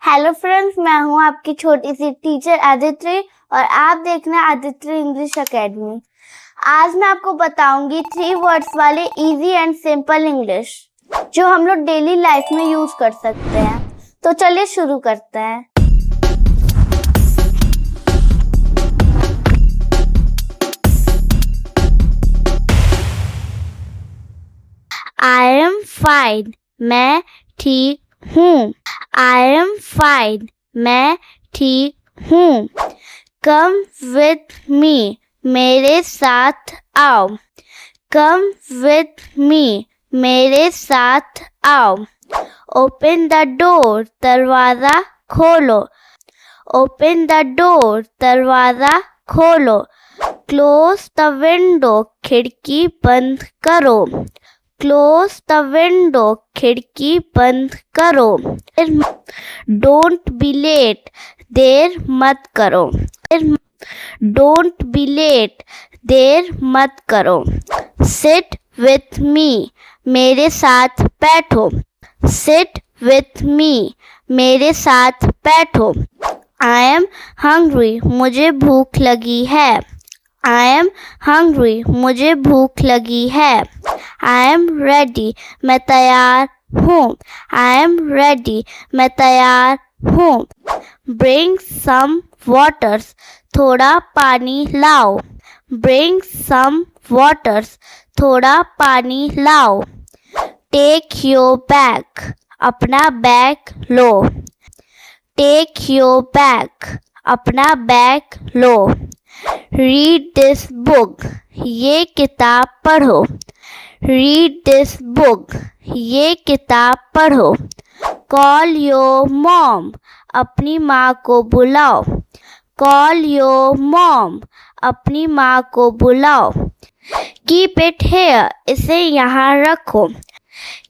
Hello friends, मैं हूं आपकी छोटी सी टीचर आदित्य और आप देख रहे हैं आदित्य इंग्लिश एकेडमी। आज मैं आपको बताऊंगी 3 वर्ड्स वाले इजी एंड सिंपल इंग्लिश जो हम लोग डेली लाइफ में यूज कर सकते हैं। तो चलिए शुरू करते हैं। I am fine, मैं ठीक हूँ। I am fine, मैं ठीक हूँ। Come with me, मेरे साथ आओ। Come with me, मेरे साथ आओ। Open the door, दरवाजा खोलो। Open the door, दरवाजा खोलो। Close the window, खिड़की बंद करो। Close the window, खिड़की बंद करो। Don't be late, देर मत करो। Don't be late, देर मत करो। Sit with me, मेरे साथ बैठो। Sit with me, मेरे साथ बैठो। I am hungry, मुझे भूख लगी है। I am hungry, मुझे भूख लगी है। I am ready, मैं तैयार हूँ। I am ready, मैं तैयार हूँ। Bring some waters, थोड़ा पानी लाओ। Bring some waters, थोड़ा पानी लाओ। Take your bag, अपना bag low. Take your bag, अपना bag low. Read this book, ये किताब पढ़ो। Read this book, ये किताब पढ़ो। Call your mom, अपनी माँ को बुलाओ। Call your mom, अपनी माँ को बुलाओ। Keep it here, इसे यहाँ रखो।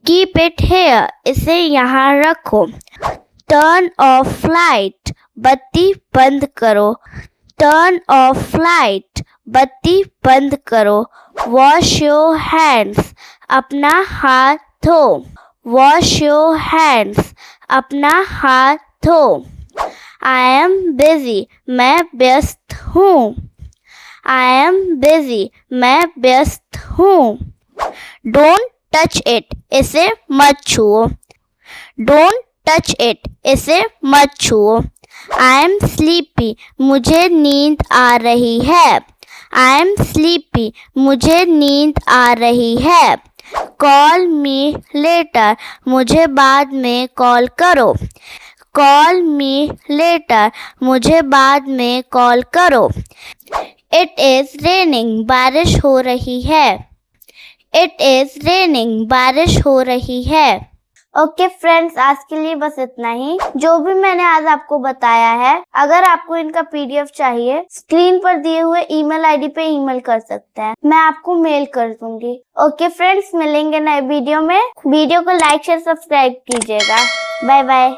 Keep it here, इसे यहाँ रखो। Turn off light, बत्ती बंद करो। Turn off light, बत्ती बंद करो। Wash your hands, अपना हाथ धो। Wash your hands, अपना हाथ धो। I am busy, मैं व्यस्त हूँ। I am busy, मैं व्यस्त हूँ। Don't touch it, इसे मत छुओ। Don't touch it, इसे मत छुओ। I am sleepy, मुझे नींद आ रही है। I am sleepy, मुझे नींद आ रही है। Call me later, मुझे बाद में कॉल करो। Call me later, मुझे बाद में कॉल करो। It is raining, बारिश हो रही है। It is raining, बारिश हो रही है। ओके फ्रेंड्स, आज के लिए बस इतना ही। जो भी मैंने आज आपको बताया है, अगर आपको इनका पीडीएफ चाहिए, स्क्रीन पर दिए हुए ईमेल आईडी पे ईमेल कर सकते हैं, मैं आपको मेल कर दूंगी। ओके फ्रेंड्स, मिलेंगे नए वीडियो में। वीडियो को लाइक शेयर सब्सक्राइब कीजिएगा। Bye bye.